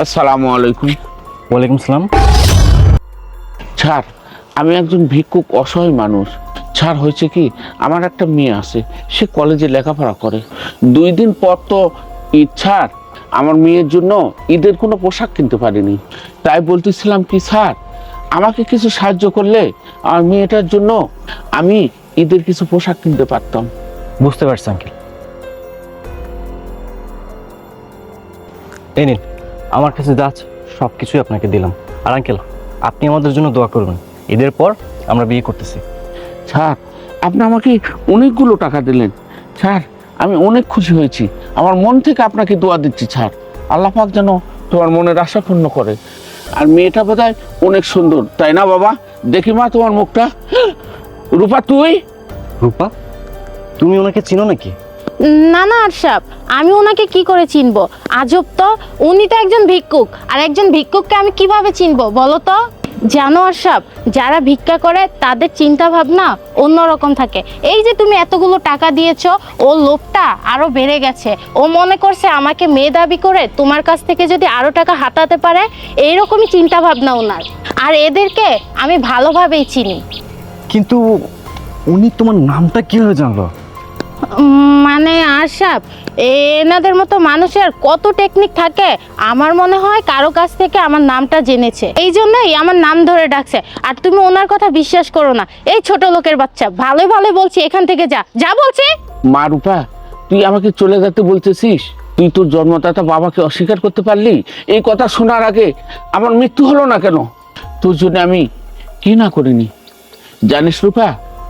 আসসালামু আলাইকুম। ওয়ালাইকুম সালাম। স্যার, আমি একজন ভিক্ষুক অসহায় মানুষ। স্যার, হয়েছে কি, আমার একটা মেয়ে আছে, সে কলেজে লেখাপড়া করে। 2 দিন পর তো ঈদ। স্যার, আমার মেয়ের জন্য ঈদের কোনো পোশাক কিনতে পারিনি। তাই বলতেছিলাম কি স্যার, আমাকে কিছু সাহায্য করলে আমার মেয়েটার জন্য আমি ঈদের কিছু পোশাক কিনতে পারতাম। বুঝতে পারছি আঙ্কেল। এই নিন, আমার কাছে যা আছে সব কিছুই আপনাকে দিলাম। আর আঙ্কেল, আপনি আমাদের জন্য দোয়া করবেন। ঈদের পর আমরা বিয়ে করতেছি। স্যার, আপনি আমাকে অনেকগুলো টাকা দিলেন। স্যার, আমি অনেক খুশি হয়েছি। আমার মন থেকে আপনাকে দোয়া দিচ্ছি স্যার, আল্লাহ পাক যেন তোমার মনের আশা পূর্ণ করে। আর মেয়েটা বোধহয় অনেক সুন্দর, তাই না বাবা? দেখি মা তোমার মুখটা। রূপা, তুই? রূপা, তুমি ওনাকে চিনো নাকি? না না আরশাব, আমি ওনাকে কি করে চিনবো? আজব তো, উনি তো একজন ভিক্ষুক, আর একজন ভিক্ষুককে আমি কিভাবে চিনবো বলো তো? জানো আরশাব, যারা ভিক্ষা করে তাদের চিন্তা ভাবনা অন্যরকম থাকে। এই যে তুমি এতগুলো টাকা দিয়েছো, ও লোভটা আরো বেড়ে গেছে। ও মনে করছে আমাকে মেয়ে দাবি করে তোমার কাছ থেকে যদি আরো টাকা হাতাতে পারে, এইরকমই চিন্তা ভাবনা ওনার। আর এদেরকে আমি ভালোভাবেই চিনি। কিন্তু উনি তোমার নামটা কিভাবে জানলো? মানে আরশাব, এনাদের মতো মানুষের কত টেকনিক থাকে। আমার মনে হয় কারো কাছ থেকে আমার নামটা জেনেছে, এই জন্যই আমার নাম ধরে ডাকছে। আর তুমি ওনার কথা বিশ্বাস করো না, এই ছোট লোকের বাচ্চা। ভালোই ভালো বলছি, এখান থেকে যা যা বলছি। মা রূপা, তুই আমাকে চলে যেতে বলতেছিস? তুই তোর জন্মদাতা বাবাকে অস্বীকার করতে পারলি? এই কথা শোনার আগে আমার মৃত্যু হলো না কেন? তোর জন্য আমি কি না করিনি। জানিস রূপা,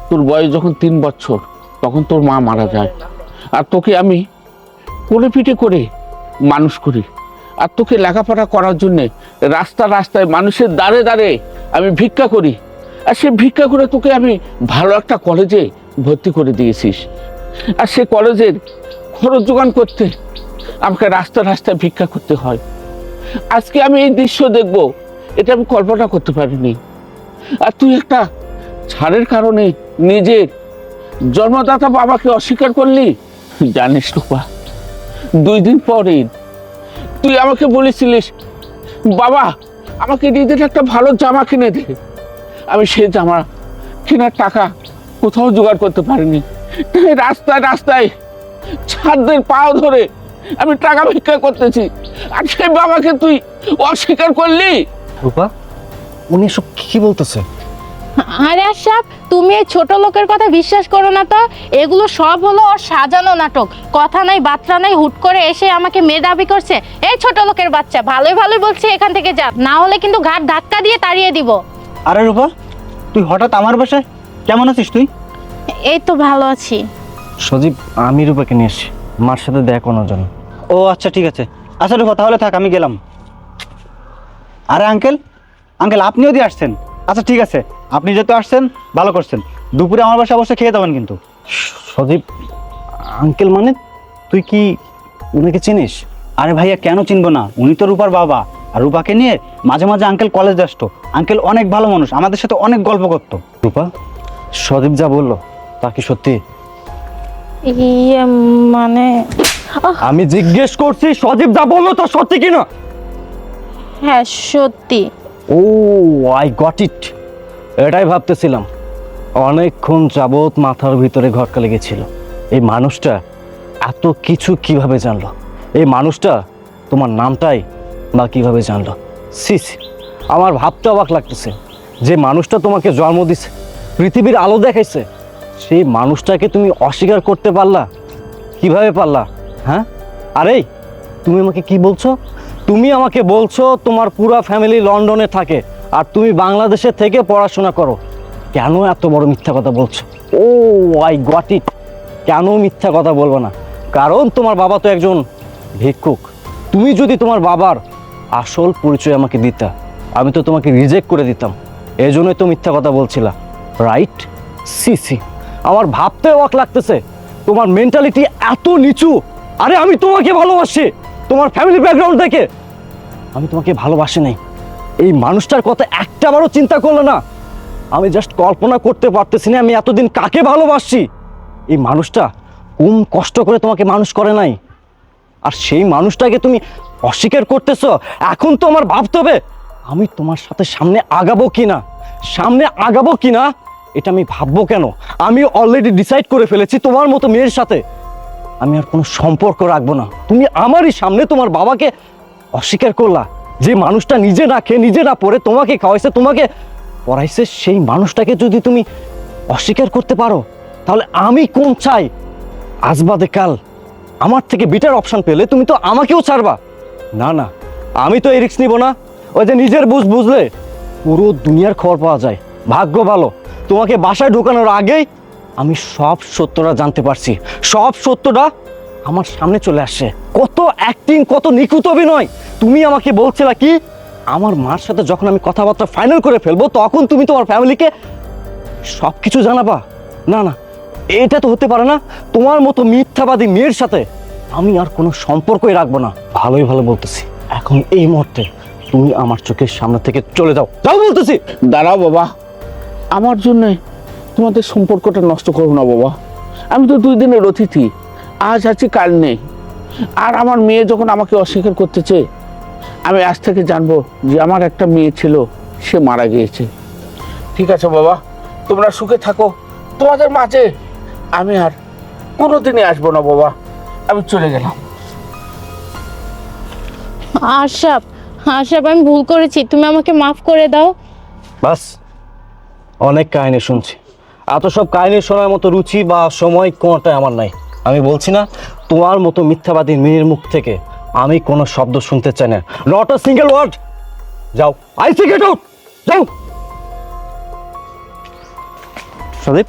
তোর বয়স যখন 3 বছর তখন তোর মা মারা যায়। আর তোকে আমি কোলে পিঠে করে মানুষ করি। আর তোকে লেখাপড়া করার জন্যে রাস্তায় মানুষের দ্বারে দ্বারে আমি ভিক্ষা করি। আর সে ভিক্ষা করে তোকে আমি ভালো একটা কলেজে ভর্তি করে দিয়েছিস। আর সে কলেজের খরচ জোগাড় করতে আমাকে রাস্তায় ভিক্ষা করতে হয়। আজকে আমি এই দৃশ্য দেখব, এটা আমি কল্পনা করতে পারিনি। আর তুই একটা ছাড়ের কারণে নিজের জন্মদাতা বাবাকে অস্বীকার করলি। জানিস রূপা, 2 দিন পরে তুই আমাকে বলেছিলিস, বাবা আমাকে ঈদের একটা ভালো জামা কিনে দে। আমি সেই জামা কেনার টাকা কোথাও জোগাড় করতে পারিনি। তাই রাস্তায় ছাদদের পাও ধরে আমি টাকা ভিক্ষা করতেছি। আর সেই বাবাকে তুই অস্বীকার করলি। রূপা, উনি সব কি বলতেছে? আরে আশরাফ, তুমি এই ছোট লোকের কথা বিশ্বাস করো না তো। এগুলো সব হলো ওর সাজানো নাটক। কথা নাই বার্তা নাই, হুট করে এসে আমাকে মেয়ে দাবি করছে। এই ছোট লোকের বাচ্চা, ভালোই বলছে এখান থেকে যা, না হলে কিন্তু ঘাট ধাক্কা দিয়ে তাড়িয়ে দিব। আরে রূপা, তুই হঠাৎ আমার বাসায়? কেমন আছিস তুই? এই তো ভালো আছি। সজীব, আমি রূপাকে নিয়ে এসছি মার সাথে দেখা করানোর জন্য। ও আচ্ছা, ঠিক আছে। আচ্ছা রূপা, তাহলে থাক, আমি গেলাম। আরে আঙ্কেল, আপনিও দিয়ে আসছেন? আচ্ছা ঠিক আছে, আপনি যেহেতু আসছেন ভালো করছেন। দুপুরে আমার বাসায় অবশ্যই খেয়ে যাবেন কিন্তু। সজীব, আঙ্কেল মানে তুই কি উনাকে চিনিস? আরে ভাইয়া, কেন চিনবো না? উনি তো রূপার বাবা। আর রূপাকে নিয়ে মাঝে মাঝে আঙ্কেল কলেজে আসতো। আঙ্কেল অনেক ভালো মানুষ, আমাদের সাথে অনেক গল্প করতো। রূপা, সজীব যা বললো তা কি সত্যি? ইয়ে মানে আমি জিজ্ঞেস করছি, সজীব যা বললো তা সত্যি কিনা? হ্যাঁ সত্যি। ও, আই গট ইট। এটাই ভাবতেছিলাম। অনেকক্ষণ যাবৎ মাথার ভিতরে ঘটকা লেগেছিল, এই মানুষটা এত কিছু কিভাবে জানলো? এই মানুষটা তোমার নামটাই বা কিভাবে জানলো? সিস, আমার ভাবতে অবাক লাগতেছে। যে মানুষটা তোমাকে জন্ম দিছে, পৃথিবীর আলো দেখাইছে, সেই মানুষটাকে তুমি অস্বীকার করতে পারলা? কিভাবে পারলা? হ্যাঁ, আরে তুমি আমাকে কি বলছো? তুমি আমাকে বলছো তোমার পুরো ফ্যামিলি লন্ডনে থাকে আর তুমি বাংলাদেশে থেকে পড়াশোনা করো। কেন এত বড় মিথ্যা কথা বলছো? ও, আই গট ইট। কেন মিথ্যা কথা বলবো না? কারণ তোমার বাবা তো একজন ভিক্ষুক। তুমি যদি তোমার বাবার আসল পরিচয় আমাকে দিতা, আমি তো তোমাকে রিজেক্ট করে দিতাম। এই জন্যই তো মিথ্যা কথা বলছিলা, রাইট? সি, আমার ভাবতে অবাক লাগতেছে তোমার মেন্টালিটি এত নিচু। আরে আমি তোমাকে ভালোবাসি, তোমার ফ্যামিলি ব্যাকগ্রাউন্ড দেখে আমি তোমাকে ভালোবাসি নাই। এই মানুষটার কথা একটাবারও চিন্তা করলে না? আমি জাস্ট কল্পনা করতে পারতেছি না আমি এতদিন কাকে ভালোবাসছি। এই মানুষটা কম কষ্ট করে তোমাকে মানুষ করে নাই, আর সেই মানুষটাকে তুমি অস্বীকার করতেছো। এখন তো আমার ভাবতে হবে আমি তোমার সাথে সামনে আগাবো কিনা এটা আমি ভাববো কেন? আমি অলরেডি ডিসাইড করে ফেলেছি তোমার মতো মেয়ের সাথে আমি আর কোনো সম্পর্ক রাখবো না। তুমি আমারই সামনে তোমার বাবাকে অস্বীকার করলা। যে মানুষটা নিজে না খেয়ে নিজে না পড়ে তোমাকে খাওয়াইছে, তোমাকে পড়াইছে, সেই মানুষটাকে যদি তুমি অস্বীকার করতে পারো, তাহলে আমি কোন চাই? আজ বাদে কাল আমার থেকে বেটার অপশন পেলে তুমি তো আমাকেও ছাড়বা। না না, আমি তো এই রিস্ক নিব না। ওই যে নিজের বুঝলে পুরো দুনিয়ার খবর পাওয়া যায়। ভাগ্য ভালো, তোমাকে বাসায় ঢোকানোর আগেই আমি সব সত্যটা জানতে পারছি। সব সত্যটা আমার সামনে চলে আসছে। কত অ্যাক্টিং, কত নিখুঁত অভিনয়। তুমি আমাকে বলছিলা কি আমার মার সাথে যখন আমি কথাবার্তা ফাইনাল করে ফেলবো তখন তুমি তোমার ফ্যামিলিকে সব কিছু জানাবা। না না, এটা তো হতে পারে না। তোমার মতো মিথ্যাবাদী মেয়ের সাথে আমি আর কোনো সম্পর্কই রাখবো না। ভালোই ভালো বলতেছি, এখন এই মুহূর্তে তুমি আমার চোখের সামনে থেকে চলে যাও, যাও বলতেছি। দাঁড়াও বাবা, আমার জন্যে তোমাদের সম্পর্কটা নষ্ট করো না বাবা। আমি তো 2 দিনের অতিথি, আজ আছি কাল নেই। আর আমার মেয়ে যখন আমাকে অস্বীকার করতেছে, আমি আজ থেকে জানবো যে আমার একটা মেয়ে ছিল, সে মারা গিয়েছে। ঠিক আছে বাবা, তোমরা সুখে থাকো। তোমাদের মাঝে আমি আর কোনোদিনই আসবো না বাবা, আমি চলে গেলাম। আশরাফ, আশরাফ, আমি ভুল করেছি, তুমি আমাকে মাফ করে দাও। বাস, অনেক কাহিনী শুনছি। এত সব কাহিনী শোনার মতো রুচি বা সময় কোনোটাই আমার নাই। আমি বলছি না, তোমার মতো মিথ্যাবাদী মেয়ের মুখ থেকে আমি কোনো শব্দ শুনতে চাই না। Not a single word. যাও, আই সে গেট আউট, যাও। সদীপ,